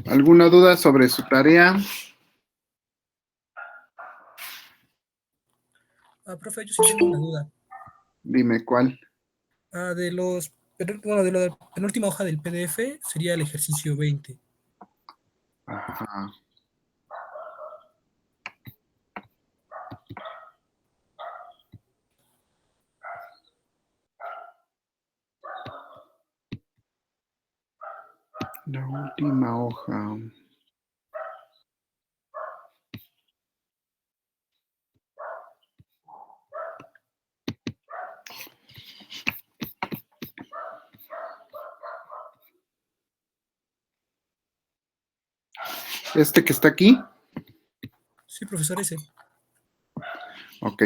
¿Alguna duda sobre su tarea? Profe, yo sí tengo una duda. Dime cuál. De de la penúltima hoja del PDF sería el ejercicio 20. Ajá. La última hoja. ¿Este que está aquí? Sí, profesor, ese. Ok.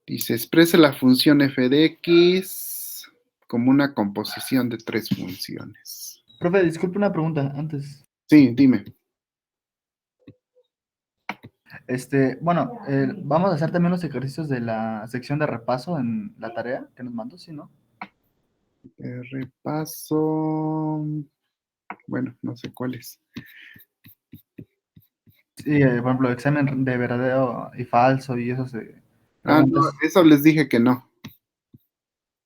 Dice, expresa la función f de x como una composición de tres funciones. Profe, disculpe una pregunta antes. Sí, dime. Bueno, vamos a hacer también los ejercicios de la sección de repaso en la tarea que nos mandó, ¿sí, no? Repaso. Bueno, no sé cuál es. Sí, por ejemplo, examen de verdadero y falso y eso se... Ah, no, preguntas eso les dije que no.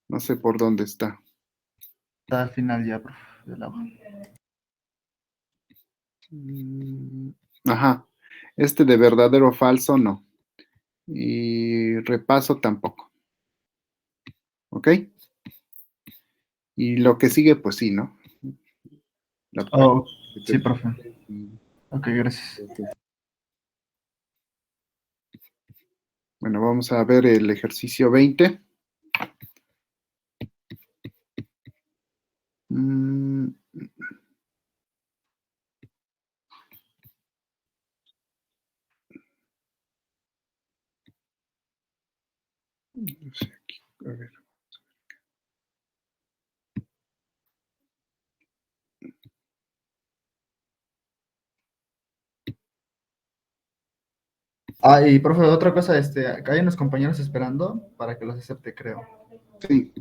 No sé por dónde está. está al final ya, profe, de la hoja. Ajá. Este de verdadero o falso, no. Y repaso tampoco. ¿Ok? Y lo que sigue, pues sí, ¿no? La Oh, parte- sí, profe. Ok, gracias. Bueno, vamos a ver el ejercicio 20. Mm, no sé aquí. A ver. Y profe, otra cosa, acá hay unos compañeros esperando para que los acepte, creo. Sí.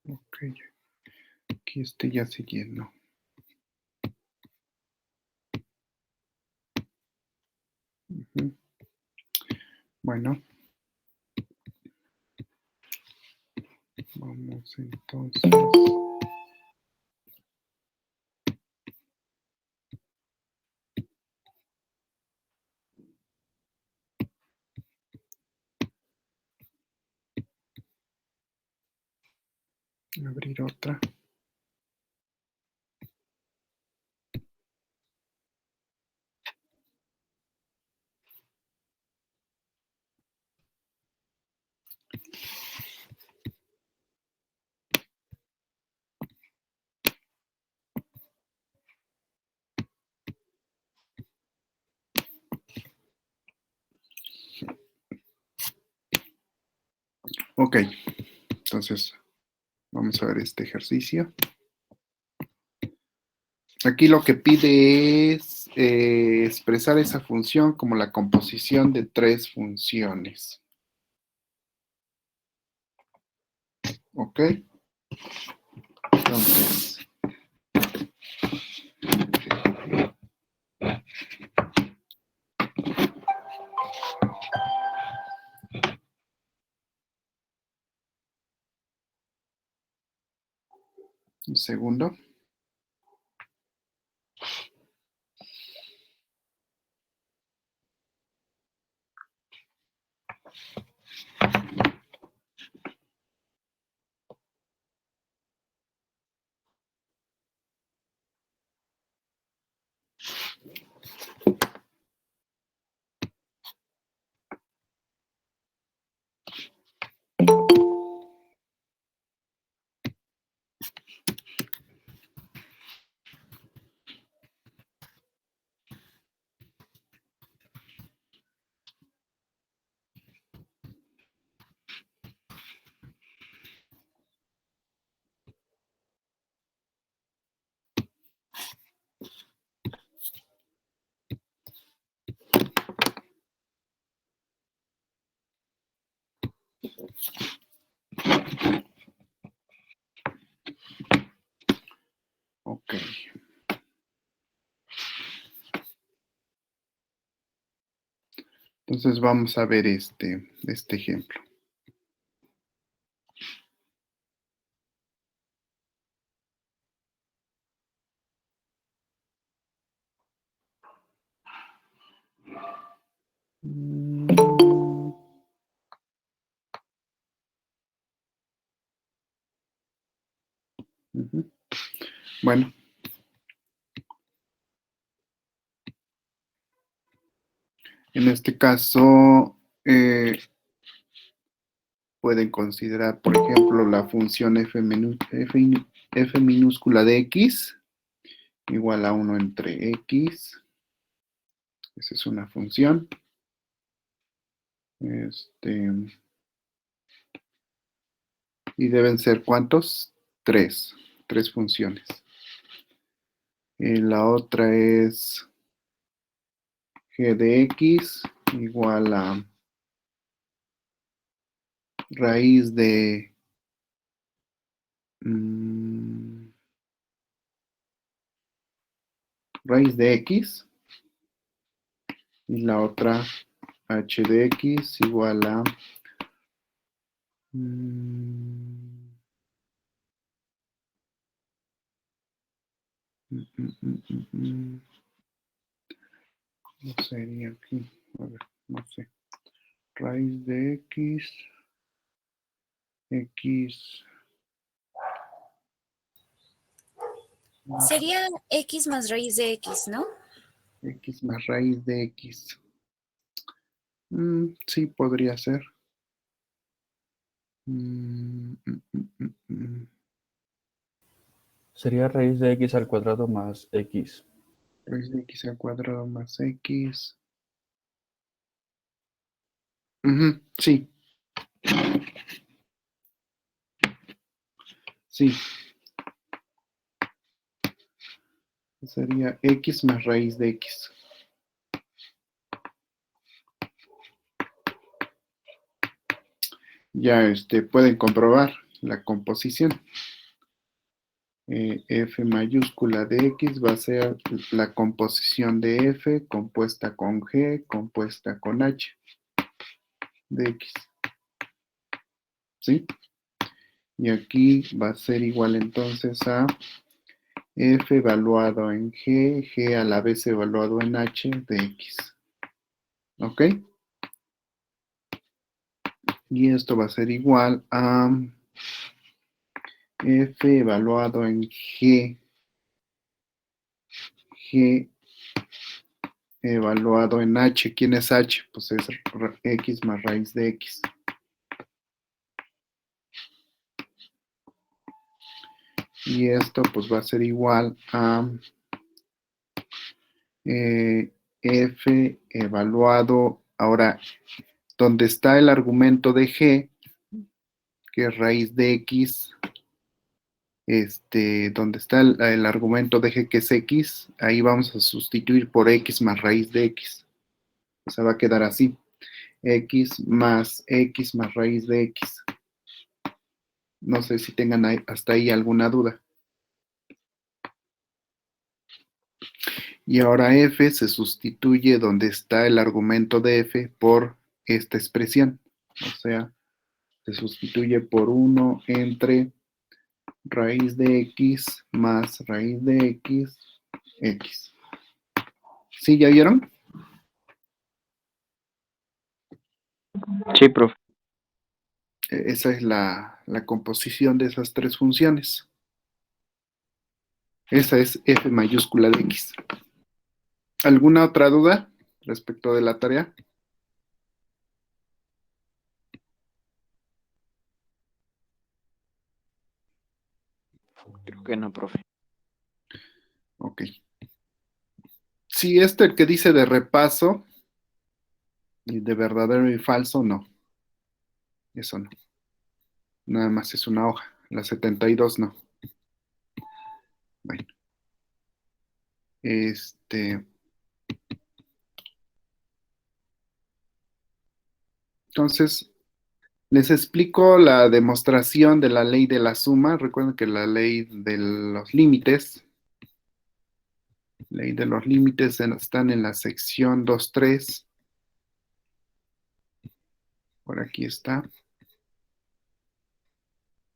Ok. Aquí ya se llenó. Ujú. Bueno. Vamos entonces. Abrir otra. Ok. Entonces, vamos a ver este ejercicio. Aquí lo que pide es expresar esa función como la composición de tres funciones. ¿Ok? Entonces, un segundo. Ok. Entonces vamos a ver este ejemplo. Ujú. Bueno. En este caso, pueden considerar, por ejemplo, la función f minúscula de x igual a 1 entre x. Esa es una función. Y deben ser ¿cuántos? Tres funciones. Y la otra es g de x igual a raíz de x, y la otra h de x igual a ¿cómo sería aquí? A ver, no sé. Raíz de x, Sería x más raíz de x, ¿no? x más raíz de x. Sí, podría ser. Sería raíz de x al cuadrado más x. Raíz de x al cuadrado más x. Sí. Sí. Sería x más raíz de x. Ya pueden comprobar la composición. F mayúscula de x va a ser la composición de f compuesta con g compuesta con h de x. ¿Sí? Y aquí va a ser igual entonces a f evaluado en g a la vez evaluado en h de x. ¿Ok? Y esto va a ser igual a f evaluado en g evaluado en h. ¿Quién es h? Pues es x más raíz de x. Y esto pues va a ser igual a f evaluado, ahora, donde está el argumento de g, que es raíz de x, donde está el argumento de g que es x, ahí vamos a sustituir por x más raíz de x. O sea, va a quedar así, x más raíz de x. No sé si tengan hasta ahí alguna duda. Y ahora f se sustituye donde está el argumento de f por esta expresión. O sea, se sustituye por 1 entre raíz de x más raíz de x. ¿Sí, ya vieron? Sí, profe. Esa es la composición de esas tres funciones. Esa es f mayúscula de x. ¿Alguna otra duda respecto de la tarea? Creo que no, profe. Ok. Si el que dice de repaso y de verdadero y falso, no. Eso no. Nada más es una hoja. La 72 no. Bueno. Entonces, Les explico la demostración de la ley de la suma. Recuerden que la ley de los límites, están en la sección 2.3. Por aquí está.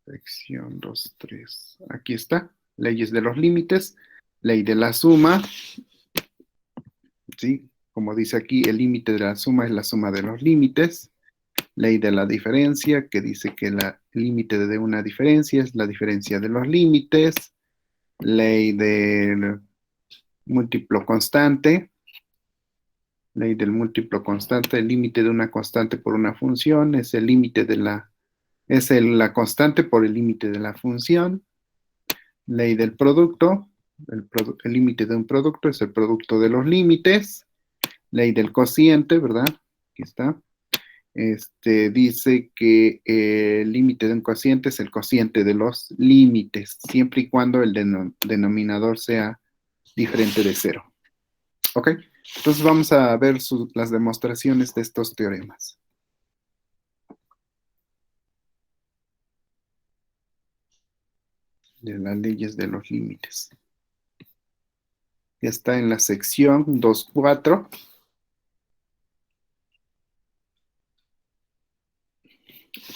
Sección 2.3. Aquí está. Leyes de los límites. Ley de la suma. ¿Sí? Como dice aquí, el límite de la suma es la suma de los límites. Ley de la diferencia, que dice que el límite de una diferencia es la diferencia de los límites. Ley del múltiplo constante. Ley del múltiplo constante. El límite de una constante por una función es el límite de la constante por el límite de la función. Ley del producto. El límite de un producto es el producto de los límites. Ley del cociente, ¿verdad? Aquí está. Dice que el límite de un cociente es el cociente de los límites, siempre y cuando el denominador sea diferente de 0. ¿Ok? Entonces vamos a ver las demostraciones de estos teoremas. De las leyes de los límites. Ya está en la sección 2.4.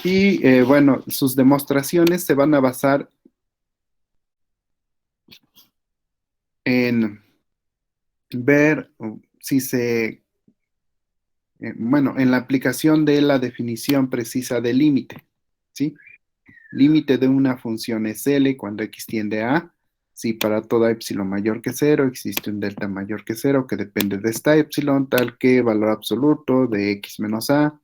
Y bueno, sus demostraciones se van a basar en ver si en la aplicación de la definición precisa de límite, ¿sí? Límite de una función es L cuando X tiende a A. Si para toda epsilon mayor que 0 existe un delta mayor que 0 que depende de esta epsilon, tal que valor absoluto de X menos A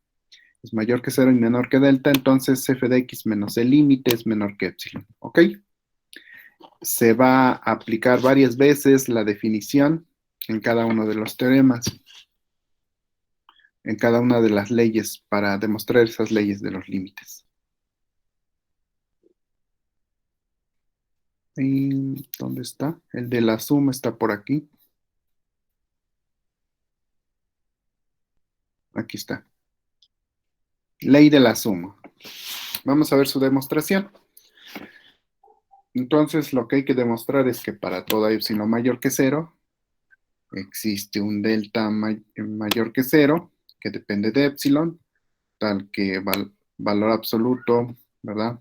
es mayor que 0 y menor que delta, entonces f de X menos el límite es menor que epsilon, ¿ok? Se va a aplicar varias veces la definición en cada uno de los teoremas, en cada una de las leyes para demostrar esas leyes de los límites. ¿Y dónde está? El de la suma está por aquí. Aquí está. Ley de la suma. Vamos a ver su demostración. Entonces, lo que hay que demostrar es que para toda epsilon mayor que 0, existe un delta mayor que 0, que depende de epsilon, tal que valor absoluto, ¿verdad?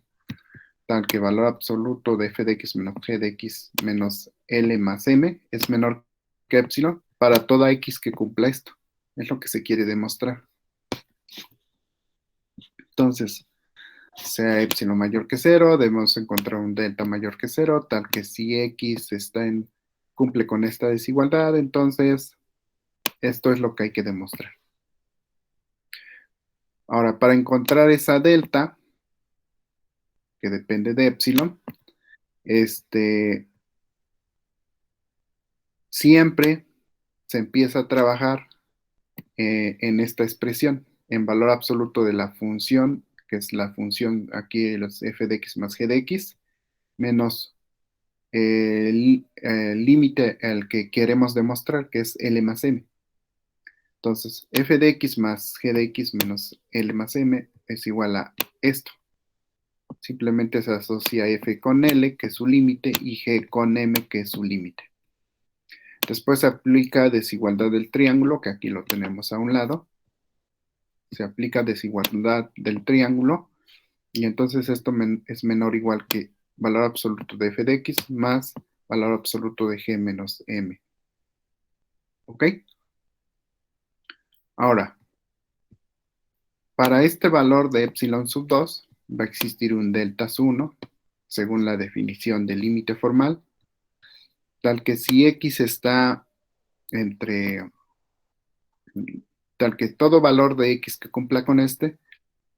Tal que valor absoluto de f de x menos g de x menos L más m es menor que epsilon para toda x que cumpla esto. Es lo que se quiere demostrar. Entonces, sea epsilon mayor que 0, debemos encontrar un delta mayor que 0, tal que si x cumple con esta desigualdad, entonces esto es lo que hay que demostrar. Ahora, para encontrar esa delta, que depende de epsilon, siempre se empieza a trabajar en esta expresión, en valor absoluto de la función, que es la función aquí, los f de x más g de x, menos el límite al que queremos demostrar, que es L más M. Entonces, f de x más g de x menos L más M es igual a esto. Simplemente se asocia f con L, que es su límite, y g con M, que es su límite. Después se aplica desigualdad del triángulo, que aquí lo tenemos a un lado. Se aplica desigualdad del triángulo, y entonces esto es menor o igual que valor absoluto de f de x más valor absoluto de g menos m. ¿Ok? Ahora, para este valor de epsilon sub 2 va a existir un delta 1, según la definición del límite formal, tal que si x está tal que todo valor de x que cumpla con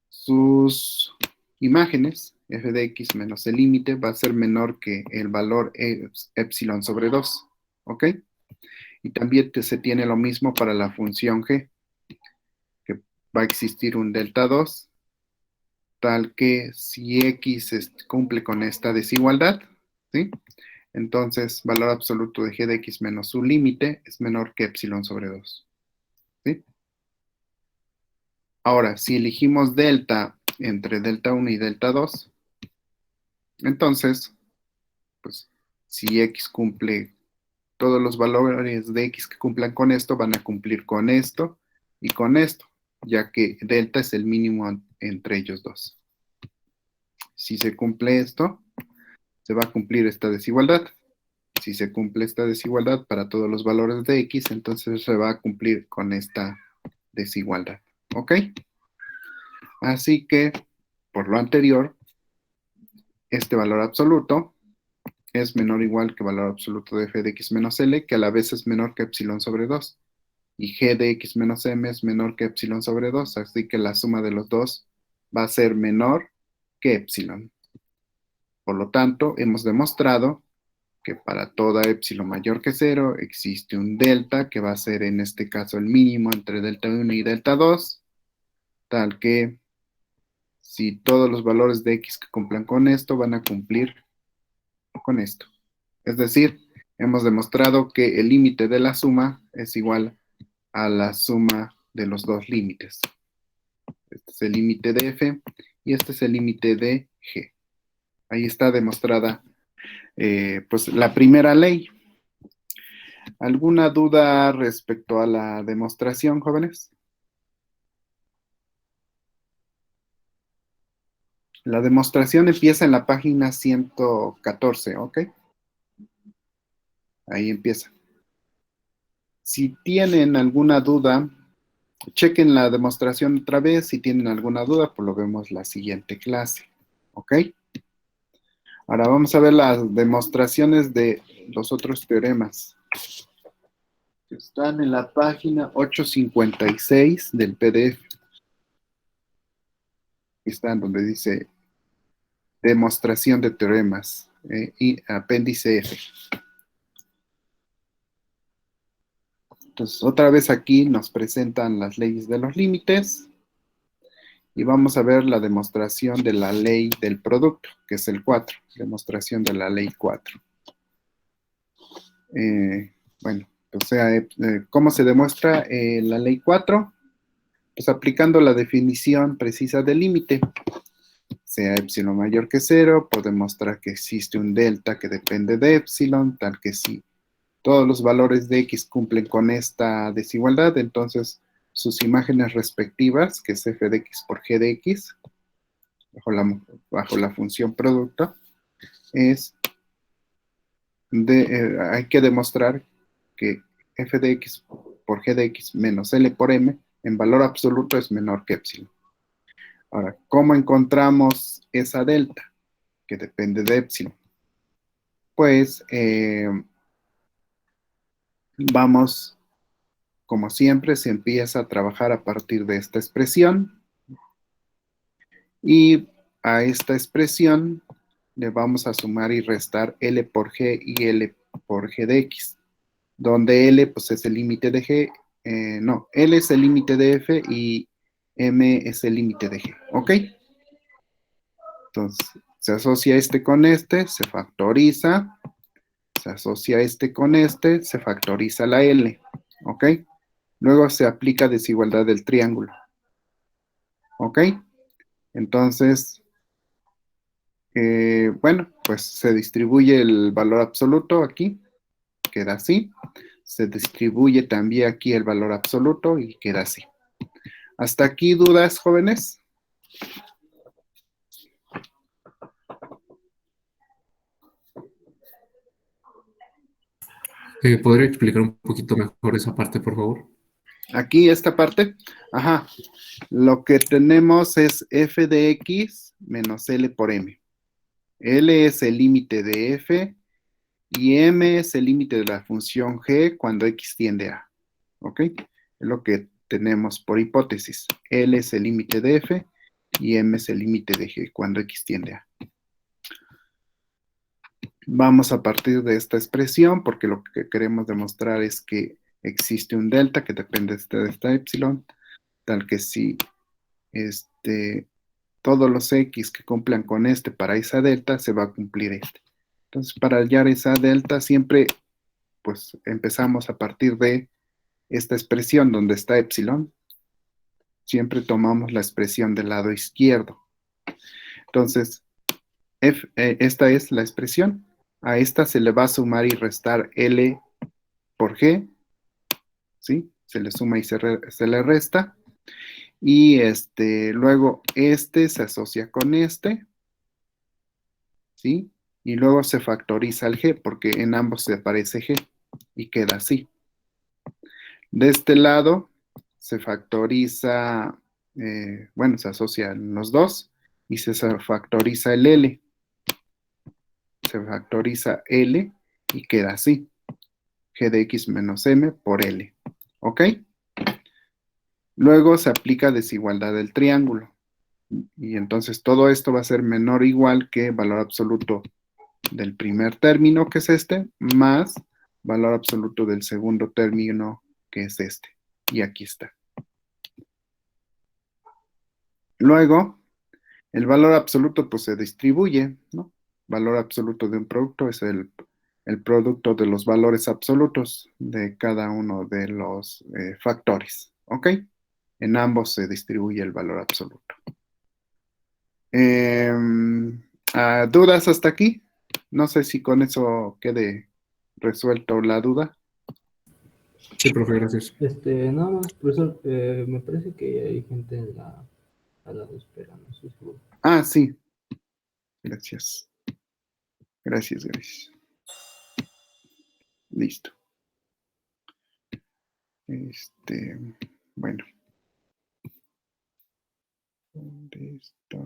sus imágenes, f de x menos el límite, va a ser menor que el valor epsilon sobre 2, ¿ok? Y también se tiene lo mismo para la función g, que va a existir un delta 2, tal que si x cumple con esta desigualdad, ¿sí? Entonces, valor absoluto de g de x menos su límite es menor que epsilon sobre 2, ¿sí? Ahora, si elegimos delta entre delta 1 y delta 2. Entonces, pues, si x cumple, todos los valores de x que cumplan con esto van a cumplir con esto y con esto, ya que delta es el mínimo entre ellos dos. Si se cumple esto, se va a cumplir esta desigualdad. Si se cumple esta desigualdad para todos los valores de x, entonces se va a cumplir con esta desigualdad. ¿Ok? Así que, por lo anterior, este valor absoluto es menor o igual que valor absoluto de f de x menos L, que a la vez es menor que epsilon sobre 2. Y g de x menos m es menor que epsilon sobre 2, así que la suma de los dos va a ser menor que epsilon. Por lo tanto, hemos demostrado que para toda epsilon mayor que 0 existe un delta que va a ser en este caso el mínimo entre delta 1 y delta 2, tal que si todos los valores de x que cumplan con esto van a cumplir con esto. Es decir, hemos demostrado que el límite de la suma es igual a la suma de los dos límites. Este es el límite de f y este es el límite de g. Ahí está demostrada pues la primera ley. ¿Alguna duda respecto a la demostración, jóvenes? La demostración empieza en la página 114, ¿ok? Ahí empieza. Si tienen alguna duda, chequen la demostración otra vez. Si tienen alguna duda, pues lo vemos la siguiente clase, ¿ok? Ahora vamos a ver las demostraciones de los otros teoremas. Están en la página 856 del PDF. Están donde dice demostración de teoremas y apéndice F. Entonces, otra vez aquí nos presentan las leyes de los límites y vamos a ver la demostración de la ley del producto, que es el 4, demostración de la ley 4. Bueno, o sea, ¿cómo se demuestra la ley 4? Pues aplicando la definición precisa del límite. Sea epsilon mayor que 0, podemos mostrar que existe un delta que depende de epsilon, tal que si todos los valores de x cumplen con esta desigualdad, entonces sus imágenes respectivas, que es f de x por g de x, bajo la función producto, hay que demostrar que f de x por g de x menos L por m en valor absoluto es menor que epsilon. Ahora, ¿cómo encontramos esa delta que depende de epsilon? Pues vamos, como siempre, se empieza a trabajar a partir de esta expresión y a esta expresión le vamos a sumar y restar L por G y L por G de X, donde L pues es el límite de G, no, L es el límite de F y M es el límite de G, ¿ok? Entonces, se asocia este con este, se factoriza, se asocia este con este, se factoriza la L, ¿ok? Luego se aplica desigualdad del triángulo, ¿ok? Entonces, bueno, pues se distribuye el valor absoluto aquí, queda así. Se distribuye también aquí el valor absoluto y queda así. ¿Hasta aquí dudas, jóvenes? ¿Podría explicar un poquito mejor esa parte, por favor? Aquí, esta parte, ajá, lo que tenemos es f de x menos L por m. L es el límite de f y m es el límite de la función g cuando x tiende a. ¿Ok? Es lo que tenemos por hipótesis. L es el límite de f y m es el límite de g cuando x tiende a. Vamos a partir de esta expresión porque lo que queremos demostrar es que existe un delta que depende de esta epsilon, tal que si todos los x que cumplan con este para esa delta, se va a cumplir este. Entonces, para hallar esa delta, siempre pues empezamos a partir de esta expresión donde está epsilon. Siempre tomamos la expresión del lado izquierdo, Entonces, esta es la expresión. A esta se le va a sumar y restar L por G, ¿sí? Se le suma y se le resta. Y luego este se asocia con este, ¿sí? Y luego se factoriza el G, porque en ambos se aparece G, y queda así. De este lado se factoriza, bueno, se asocian los dos, y se factoriza el L. Se factoriza L y queda así. G de X menos M por L. ¿Ok? Luego se aplica desigualdad del triángulo. Y entonces todo esto va a ser menor o igual que valor absoluto del primer término, que es este, más valor absoluto del segundo término, que es este. Y aquí está. Luego, el valor absoluto pues se distribuye, ¿no? Valor absoluto de un producto es el producto de los valores absolutos de cada uno de los factores, ¿ok? En ambos se distribuye el valor absoluto. ¿Dudas hasta aquí? No sé si con eso quede resuelto la duda. Sí, profe, gracias. Nada más, profesor, me parece que hay gente en al lado de espera, no estoy seguro. Ah, sí. Gracias. Gracias. Listo. Bueno. ¿Dónde está?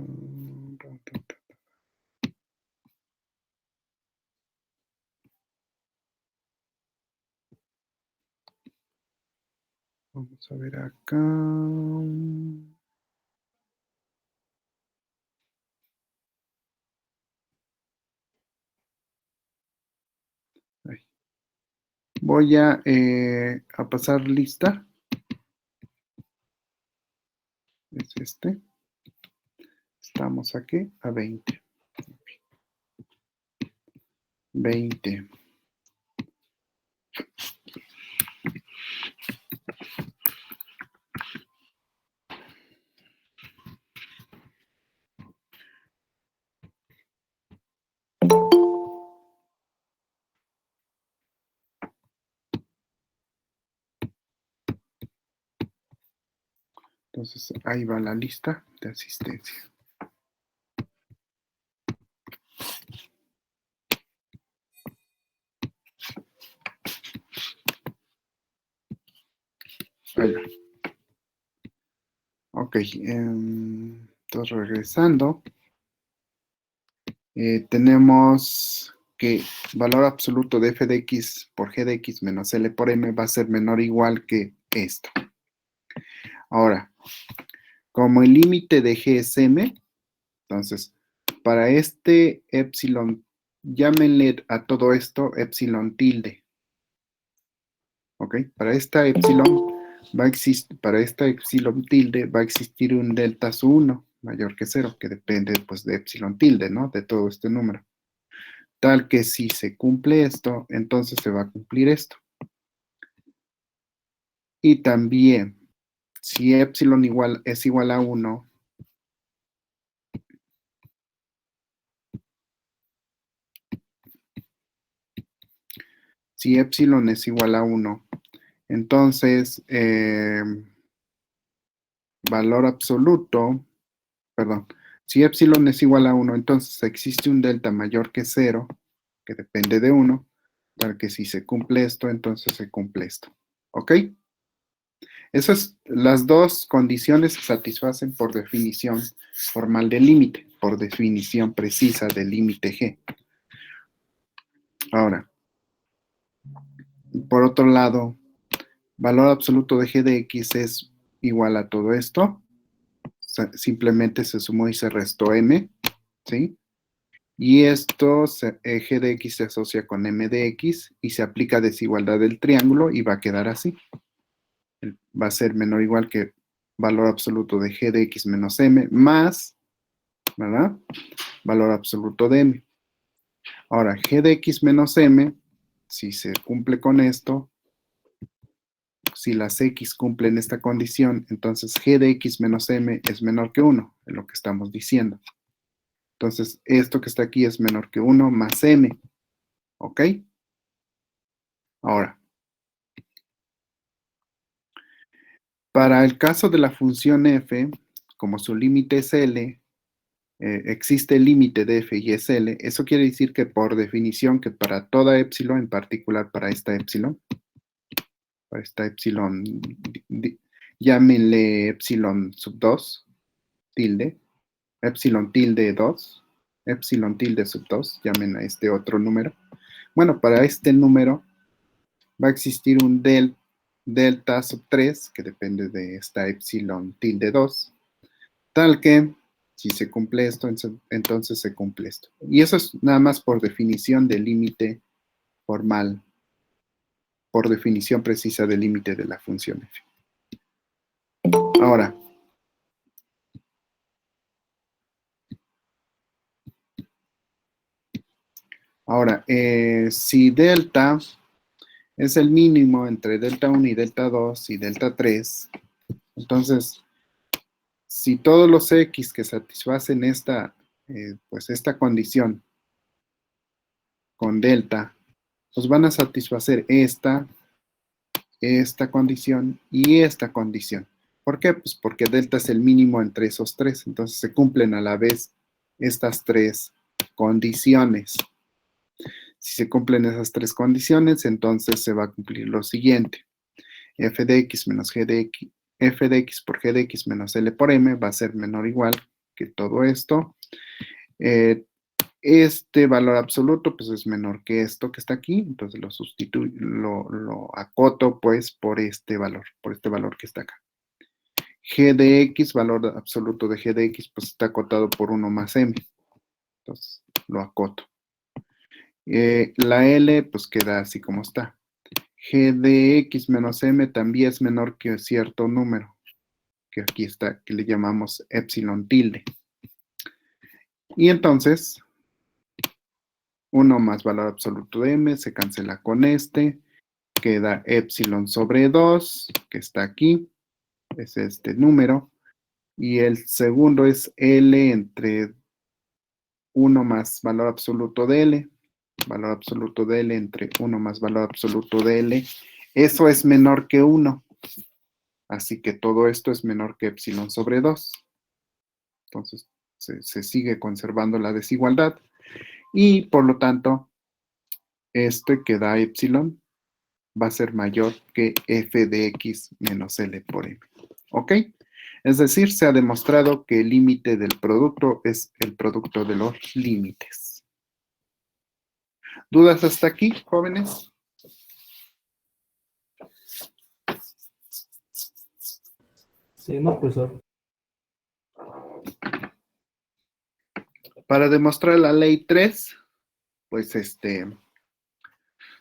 Vamos a ver acá. Ahí. Voy a pasar lista. Es este. Estamos aquí a 20. 20. Entonces, ahí va la lista de asistencia. Ahí va. Ok, entonces regresando, tenemos que valor absoluto de f de x por g de x menos L por m va a ser menor o igual que esto. Ahora, como el límite de g es m, entonces, para este epsilon, llámenle a todo esto epsilon tilde. ¿Ok? Para esta epsilon tilde va a existir un delta su 1 mayor que 0, que depende pues de epsilon tilde, ¿no? De todo este número. Tal que si se cumple esto, entonces se va a cumplir esto. Y también, si epsilon es igual a 1, si epsilon es igual a 1, entonces valor absoluto, perdón, si epsilon es igual a 1, entonces existe un delta mayor que 0, que depende de 1, para que si se cumple esto, entonces se cumple esto. ¿Ok? Esas, las dos condiciones se satisfacen por definición formal del límite, por definición precisa del límite G. Ahora, por otro lado, valor absoluto de G de X es igual a todo esto. Simplemente se sumó y se restó M, ¿sí? Y esto, G de X se asocia con M de X y se aplica desigualdad del triángulo y va a quedar así. Va a ser menor o igual que valor absoluto de G de X menos M más, ¿verdad? Valor absoluto de M. Ahora, G de X menos M, si se cumple con esto, si las x cumplen esta condición, entonces g de x menos m es menor que 1, es lo que estamos diciendo. Entonces, esto que está aquí es menor que 1 más m, ¿ok? Ahora, para el caso de la función f, como su límite es L, existe el límite de f y es L, eso quiere decir que por definición que para toda epsilon, en particular para esta epsilon, llámenle epsilon sub 2, tilde, epsilon tilde 2, epsilon tilde sub 2, llamen a este otro número. Bueno, para este número va a existir un delta sub 3, que depende de esta epsilon tilde 2, tal que si se cumple esto, entonces se cumple esto. Y eso es nada más por definición del límite formal, por definición precisa del límite de la función f. Ahora, si delta es el mínimo entre delta 1 y delta 2 y delta 3, entonces, si todos los x que satisfacen esta condición con delta, pues van a satisfacer esta condición y esta condición. ¿Por qué? Pues porque delta es el mínimo entre esos tres, entonces se cumplen a la vez estas tres condiciones. Si se cumplen esas tres condiciones, entonces se va a cumplir lo siguiente. F de x menos g de x, f de x por g de x menos L por m va a ser menor o igual que todo esto. Este valor absoluto pues es menor que esto que está aquí, entonces lo acoto pues por este valor que está acá. G de x, valor absoluto de g de x, pues está acotado por 1 más m. Entonces lo acoto. La L pues queda así como está. G de x menos m también es menor que cierto número, que aquí está, que le llamamos epsilon tilde. Y entonces, 1 más valor absoluto de m se cancela con este, queda epsilon sobre 2, que está aquí, es este número, y el segundo es L entre 1 más valor absoluto de L, valor absoluto de L entre 1 más valor absoluto de L, eso es menor que 1, así que todo esto es menor que epsilon sobre 2. Entonces, se sigue conservando la desigualdad, y por lo tanto, este que da epsilon va a ser mayor que f de x menos L por m. ¿Ok? Es decir, se ha demostrado que el límite del producto es el producto de los límites. ¿Dudas hasta aquí, jóvenes? Sí, no, profesor. Para demostrar la ley 3, pues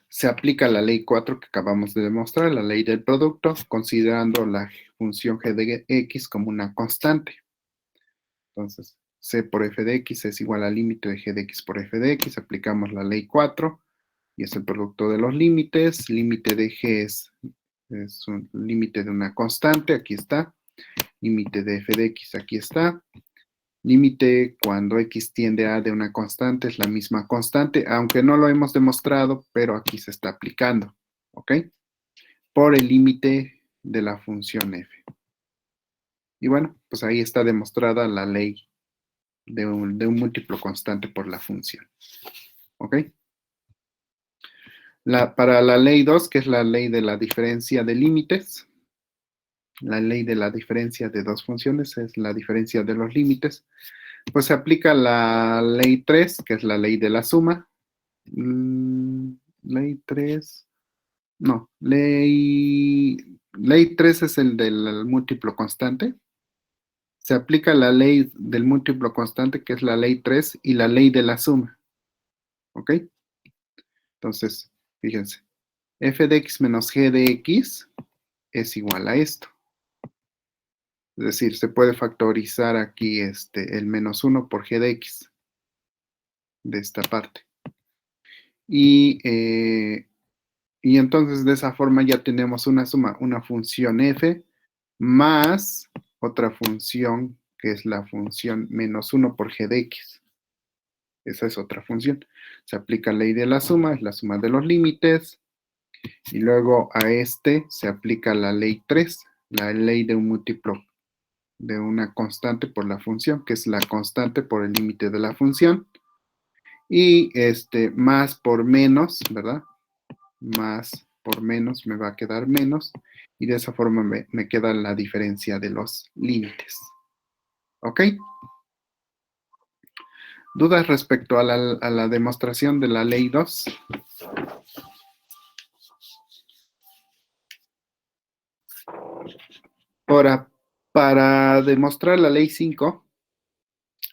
se aplica la ley 4 que acabamos de demostrar, la ley del producto, considerando la función g de x como una constante. Entonces, c por f de x es igual al límite de g de x por f de x, aplicamos la ley 4, y es el producto de los límites. Límite de g es un límite de una constante, aquí está. Límite de f de x, aquí está. Límite cuando x tiende a de una constante es la misma constante, aunque no lo hemos demostrado, pero aquí se está aplicando, ¿ok? Por el límite de la función f. Y bueno, pues ahí está demostrada la ley de un múltiplo constante por la función, ¿ok? Para la ley 2, que es la ley de la diferencia de límites, la ley de la diferencia de dos funciones es la diferencia de los límites, pues se aplica la ley 3, que es la ley de la suma. Ley 3, no, ley 3 es el del múltiplo constante. Se aplica la ley del múltiplo constante, que es la ley 3, y la ley de la suma. ¿Ok? Entonces, fíjense, f de x menos g de x es igual a esto. Es decir, se puede factorizar aquí el menos 1 por g de x de esta parte. Y Y entonces de esa forma ya tenemos una suma, una función f más otra función que es la función menos 1 por g de x. Esa es otra función. Se aplica la ley de la suma, es la suma de los límites. Y luego a este se aplica la ley 3, la ley de un múltiplo de una constante por la función, que es la constante por el límite de la función. Y más por menos, ¿verdad? Más por menos me va a quedar menos. Y de esa forma me queda la diferencia de los límites. ¿Ok? ¿Dudas respecto a la demostración de la ley 2? Ahora, para demostrar la ley 5,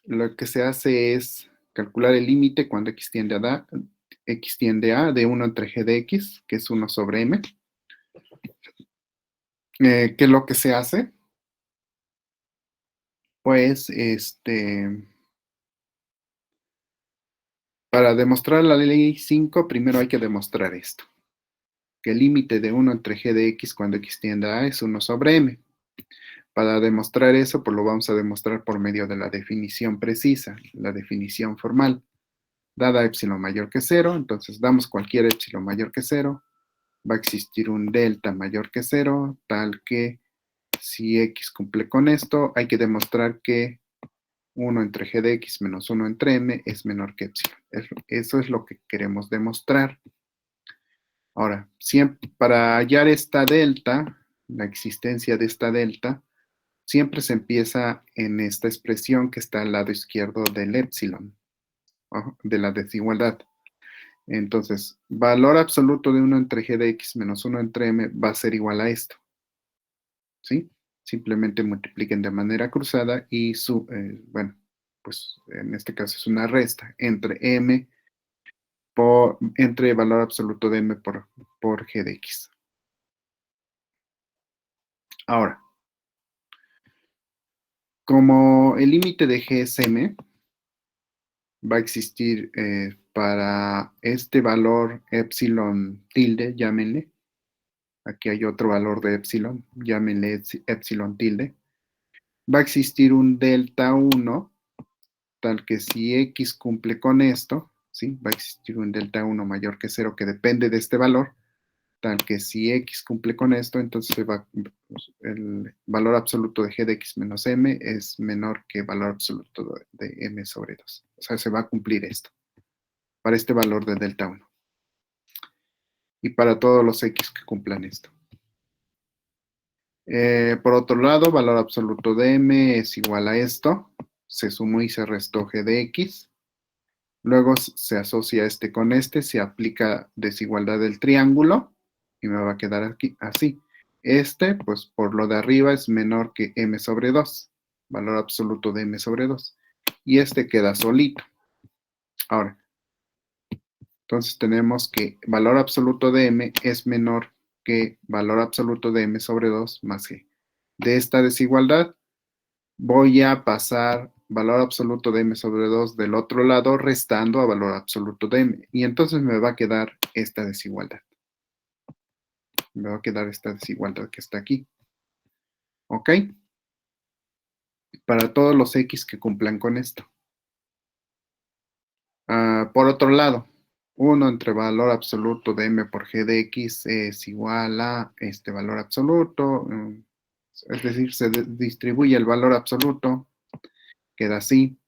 lo que se hace es calcular el límite cuando x tiende a de 1 entre g de x, que es 1 sobre m. ¿Qué es lo que se hace? Pues, para demostrar la ley 5, primero hay que demostrar esto. Que el límite de 1 entre g de x cuando x tiende a es 1 sobre m. Para demostrar eso, pues lo vamos a demostrar por medio de la definición precisa, la definición formal. Dada epsilon mayor que 0, entonces damos cualquier epsilon mayor que 0, va a existir un delta mayor que 0, tal que si x cumple con esto, hay que demostrar que 1 entre g de x menos 1 entre m es menor que epsilon. Eso es lo que queremos demostrar. Ahora, para hallar esta delta, la existencia de esta delta, siempre se empieza en esta expresión que está al lado izquierdo del epsilon, de la desigualdad. Entonces, valor absoluto de 1 entre g de x menos 1 entre m va a ser igual a esto. ¿Sí? Simplemente multipliquen de manera cruzada y bueno, pues en este caso es una resta entre m entre valor absoluto de m por g de x. Ahora, como el límite de g es m, va a existir para este valor epsilon tilde, llámenle. Aquí hay otro valor de epsilon, llámenle epsilon tilde. Va a existir un delta 1, tal que si x cumple con esto, ¿sí? Va a existir un delta 1 mayor que 0 que depende de este valor, tal que si x cumple con esto, entonces el valor absoluto de g de x menos m es menor que el valor absoluto de m sobre 2. O sea, se va a cumplir esto, para este valor de delta 1. Y para todos los x que cumplan esto. Por otro lado, valor absoluto de m es igual a esto. Se sumó y se restó g de x. Luego se asocia este con este, se aplica desigualdad del triángulo y me va a quedar aquí así. Pues por lo de arriba es menor que m sobre 2, valor absoluto de m sobre 2. Y este queda solito. Ahora, entonces tenemos que valor absoluto de m es menor que valor absoluto de m sobre 2 más g. De esta desigualdad voy a pasar valor absoluto de m sobre 2 del otro lado, restando a valor absoluto de m. Y entonces me va a quedar esta desigualdad. Me va a quedar esta desigualdad que está aquí. ¿Ok? Para todos los x que cumplan con esto. Por otro lado, 1 entre valor absoluto de m por g de x es igual a este valor absoluto. Es decir, se distribuye el valor absoluto. Queda así.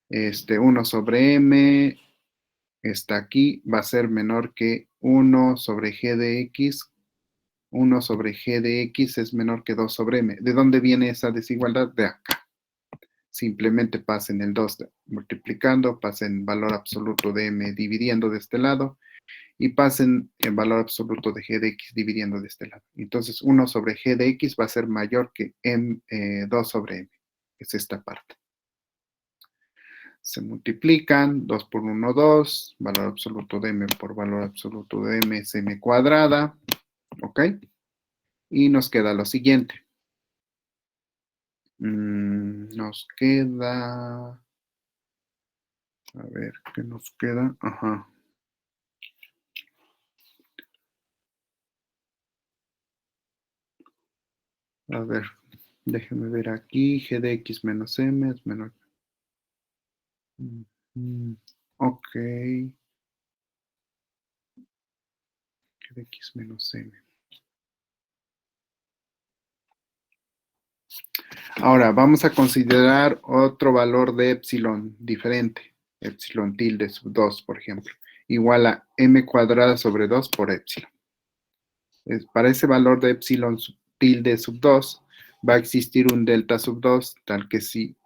1 sobre m está aquí, va a ser menor que 1 sobre g de x. 1 sobre g de x es menor que 2 sobre m. ¿De dónde viene esa desigualdad? De acá. Simplemente pasen el 2 multiplicando, pasen valor absoluto de m dividiendo de este lado y pasen el valor absoluto de g de x dividiendo de este lado. Entonces 1 sobre g de x va a ser mayor que 2 sobre m. Es esta parte. Se multiplican, 2 por 1, 2, valor absoluto de m por valor absoluto de m es m cuadrada, ¿ok? Y nos queda lo siguiente. Nos queda, a ver, ¿qué nos queda? Ajá. A ver, déjeme ver aquí. G de X menos M es menor. Ok. G de X menos M. Ahora, vamos a considerar otro valor de epsilon diferente. Epsilon tilde sub 2, por ejemplo. Igual a M cuadrada sobre 2 por epsilon. Para ese valor de epsilon tilde sub 2, va a existir un delta sub 2, tal que si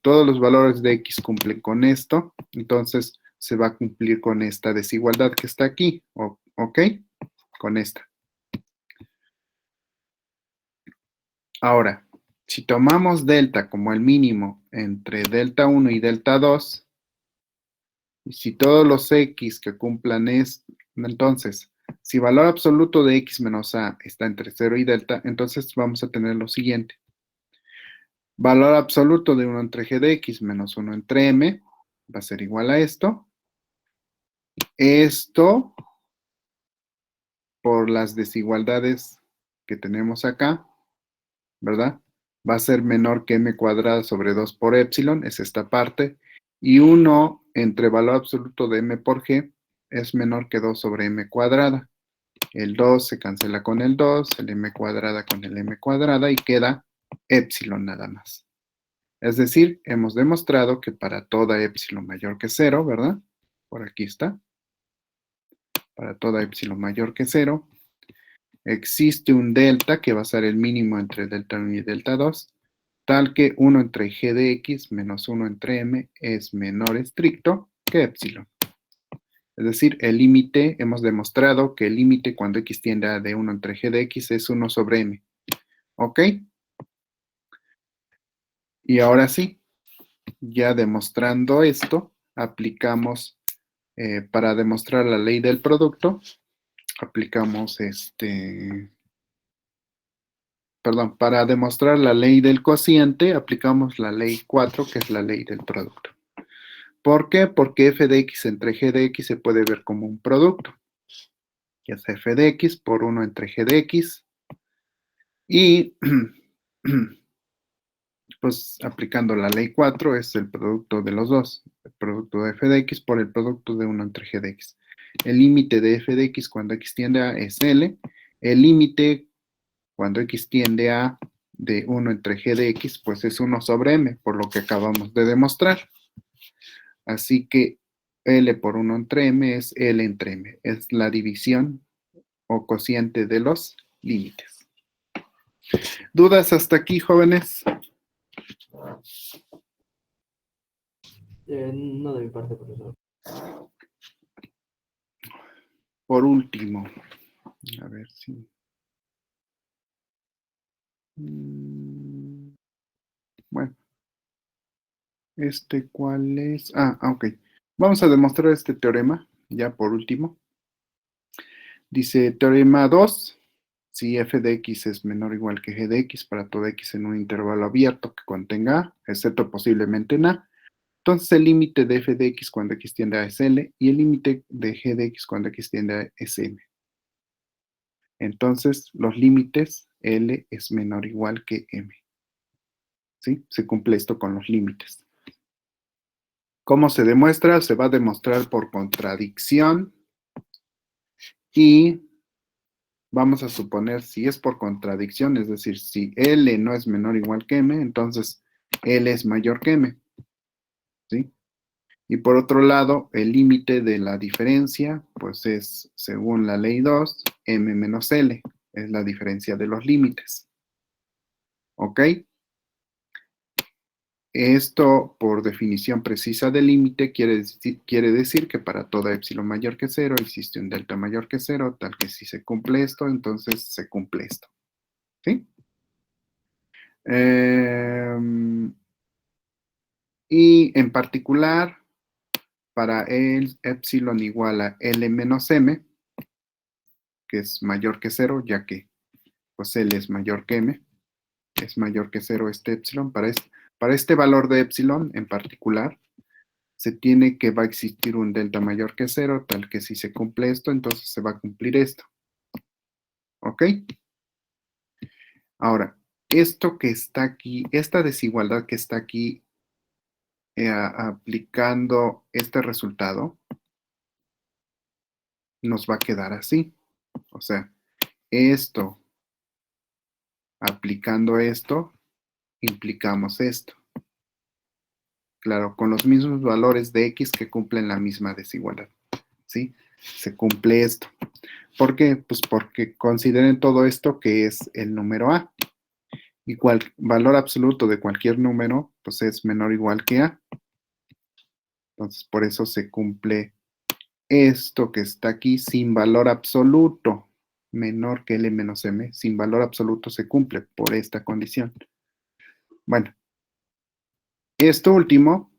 todos los valores de X cumplen con esto, entonces se va a cumplir con esta desigualdad que está aquí, ¿ok? Con esta. Ahora, si tomamos delta como el mínimo entre delta 1 y delta 2, y si todos los X que cumplan esto, entonces, si valor absoluto de X menos A está entre 0 y delta, entonces vamos a tener lo siguiente. Valor absoluto de 1 entre G de X menos 1 entre M va a ser igual a esto. Esto, por las desigualdades que tenemos acá, ¿verdad? Va a ser menor que M cuadrada sobre 2 por epsilon, es esta parte. Y 1 entre valor absoluto de M por G es menor que 2 sobre M cuadrada. El 2 se cancela con el 2, el M cuadrada con el M cuadrada y queda epsilon nada más. Es decir, hemos demostrado que para toda epsilon mayor que 0, ¿verdad? Por aquí está. Para toda epsilon mayor que 0, existe un delta que va a ser el mínimo entre delta 1 y delta 2, tal que 1 entre G de X menos 1 entre M es menor estricto que epsilon. Es decir, el límite, hemos demostrado que el límite cuando X tiende a de 1 entre G de X es 1 sobre M. ¿Ok? Y ahora sí, ya demostrando esto, aplicamos, para demostrar la ley del producto, aplicamos para demostrar la ley del cociente, aplicamos la ley 4, que es la ley del producto. ¿Por qué? Porque f de x entre g de x se puede ver como un producto. Ya sea f de x por 1 entre g de x. Y pues aplicando la ley 4 es el producto de los dos. El producto de f de x por el producto de 1 entre g de x. El límite de f de x cuando x tiende a es L. El límite cuando x tiende a de 1 entre g de x, pues es 1 sobre m, por lo que acabamos de demostrar. Así que L por 1 entre m es L entre m. Es la división o cociente de los límites. ¿Dudas hasta aquí, jóvenes? No de mi parte, profesor. Por último, a ver si... Bueno. ¿Cuál es? Ok. Vamos a demostrar este teorema, ya por último. Dice, teorema 2, si f de x es menor o igual que g de x para todo x en un intervalo abierto que contenga a, excepto posiblemente en a, entonces el límite de f de x cuando x tiende a es L y el límite de g de x cuando x tiende a es M. Entonces, los límites L es menor o igual que M. ¿Sí? Se cumple esto con los límites. ¿Cómo se demuestra? Se va a demostrar por contradicción y vamos a suponer si es por contradicción, es decir, si L no es menor o igual que M, entonces L es mayor que M. ¿Sí? Y por otro lado, el límite de la diferencia, pues es, según la ley 2, M menos L. Es la diferencia de los límites. ¿Ok? Esto, por definición precisa del límite, quiere decir que para toda epsilon mayor que 0 existe un delta mayor que 0, tal que si se cumple esto, entonces se cumple esto. ¿Sí? Y en particular, para el epsilon igual a L menos M, que es mayor que 0, ya que pues L es mayor que M, es mayor que 0 este epsilon, para este valor de epsilon en particular, se tiene que va a existir un delta mayor que 0, tal que si se cumple esto, entonces se va a cumplir esto. ¿Ok? Ahora, esto que está aquí, esta desigualdad que está aquí, aplicando este resultado, nos va a quedar así. O sea, esto, aplicando esto, implicamos esto. Claro, con los mismos valores de x que cumplen la misma desigualdad. ¿Sí? Se cumple esto. ¿Por qué? Pues porque consideren todo esto que es el número a. Y valor absoluto de cualquier número, pues es menor o igual que a. Entonces, por eso se cumple esto que está aquí sin valor absoluto, menor que L menos M, sin valor absoluto se cumple por esta condición. Bueno, esto último,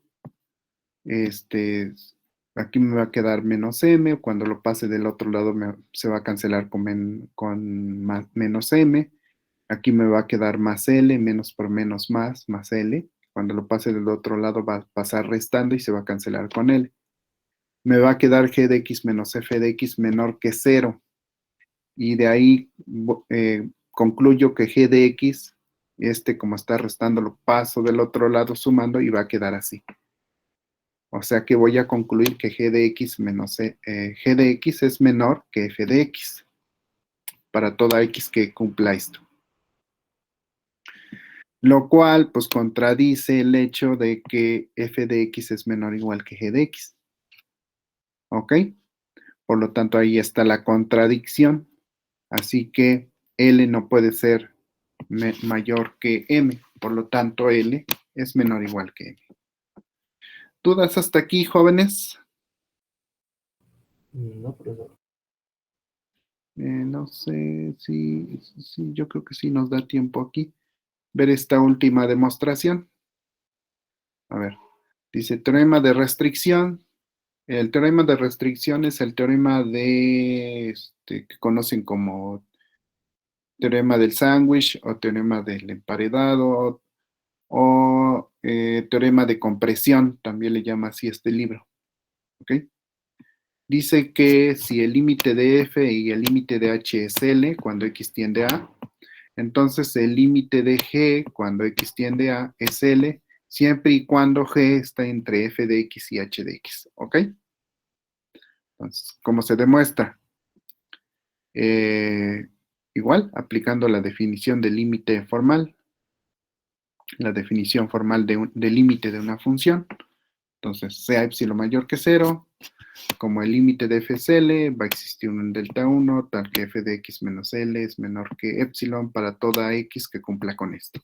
aquí me va a quedar menos M, cuando lo pase del otro lado se va a cancelar con menos M, aquí me va a quedar más L, menos por menos más L, cuando lo pase del otro lado va a pasar restando y se va a cancelar con L. Me va a quedar g de x menos f de x menor que 0. Y de ahí concluyo que g de x, como está restando, lo paso del otro lado sumando y va a quedar así. O sea que voy a concluir que g de x g de x es menor que f de x para toda x que cumpla esto. Lo cual, pues, contradice el hecho de que f de x es menor o igual que g de x. ¿Ok? Por lo tanto, ahí está la contradicción. Así que L no puede ser mayor que M. Por lo tanto, L es menor o igual que M. ¿Dudas hasta aquí, jóvenes? No, profesor. No sé si yo creo que sí nos da tiempo aquí ver esta última demostración. A ver, dice teorema de restricción. El teorema de restricción es el teorema de que conocen como teorema del sándwich o teorema del emparedado o teorema de compresión, también le llama así este libro. ¿Ok? Dice que si el límite de f y el límite de h es L cuando x tiende a, entonces el límite de g cuando x tiende a es L siempre y cuando g está entre f de x y h de x. ¿Ok? Entonces, ¿cómo se demuestra? Igual, aplicando la definición de límite formal, la definición formal de límite de una función. Entonces, sea epsilon mayor que 0, como el límite de f es L, va a existir un delta 1, tal que f de x menos L es menor que epsilon para toda x que cumpla con esto.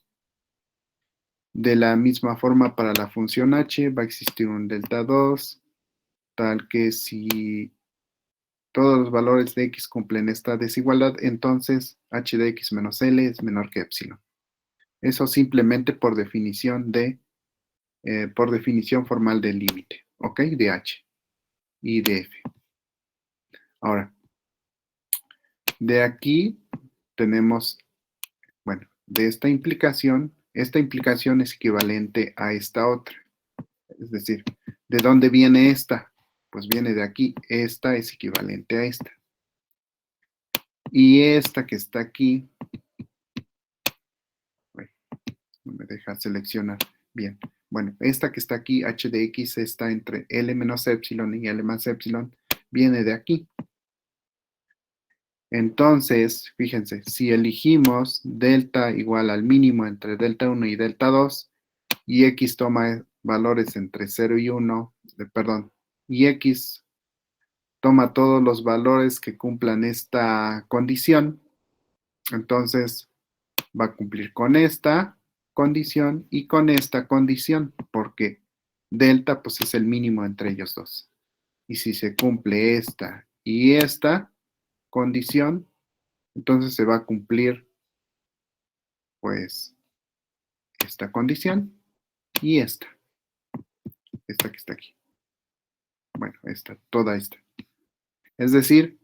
De la misma forma, para la función h va a existir un delta 2, tal que si todos los valores de x cumplen esta desigualdad, entonces h de x menos L es menor que epsilon. Eso simplemente por definición formal del límite, ¿ok? De h y de f. Ahora, de aquí tenemos, bueno, de esta implicación es equivalente a esta otra. Es decir, ¿de dónde viene esta? Pues viene de aquí. Esta es equivalente a esta. Y esta que está aquí, bueno, no me deja seleccionar bien. Bueno, esta que está aquí, h de x, está entre L menos epsilon y L más epsilon, viene de aquí. Entonces, fíjense, si elegimos delta igual al mínimo entre delta 1 y delta 2, y x toma valores entre 0 y 1, perdón, y x toma todos los valores que cumplan esta condición, entonces va a cumplir con esta condición y con esta condición, porque delta pues es el mínimo entre ellos dos. Y si se cumple esta y esta condición, entonces se va a cumplir pues esta condición y esta que está aquí. Bueno, toda esta. Es decir,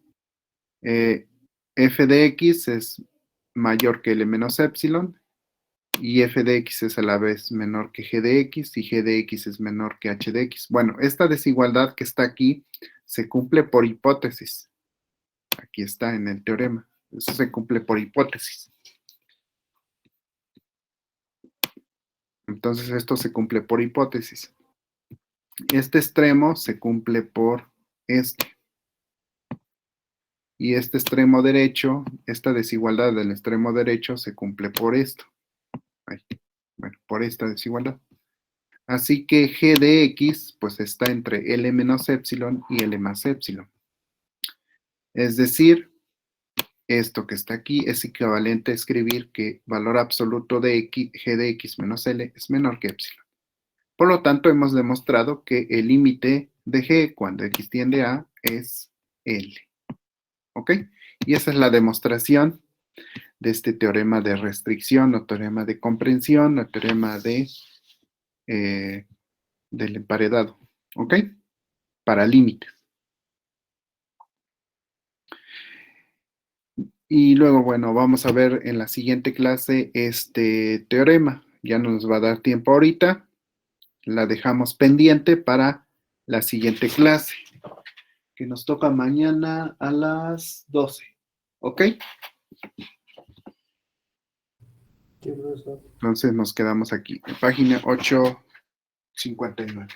f de x es mayor que L menos epsilon y f de x es a la vez menor que g de x y g de x es menor que h de x. Bueno, esta desigualdad que está aquí se cumple por hipótesis. Aquí está en el teorema. Eso se cumple por hipótesis. Entonces esto se cumple por hipótesis. Este extremo se cumple por este. Y este extremo derecho, esta desigualdad del extremo derecho se cumple por esto. Ahí. Bueno, por esta desigualdad. Así que g de x pues está entre L menos epsilon y L más epsilon. Es decir, esto que está aquí es equivalente a escribir que valor absoluto de x, g de x menos L es menor que epsilon. Por lo tanto, hemos demostrado que el límite de g cuando x tiende a es L. ¿Ok? Y esa es la demostración de este teorema de restricción o teorema de comprensión o teorema de, del emparedado. ¿Ok? Para límites. Y luego, bueno, vamos a ver en la siguiente clase este teorema. Ya no nos va a dar tiempo ahorita. La dejamos pendiente para la siguiente clase, que nos toca mañana a las 12. ¿Ok? Sí, profesor. Entonces nos quedamos aquí, en página 859.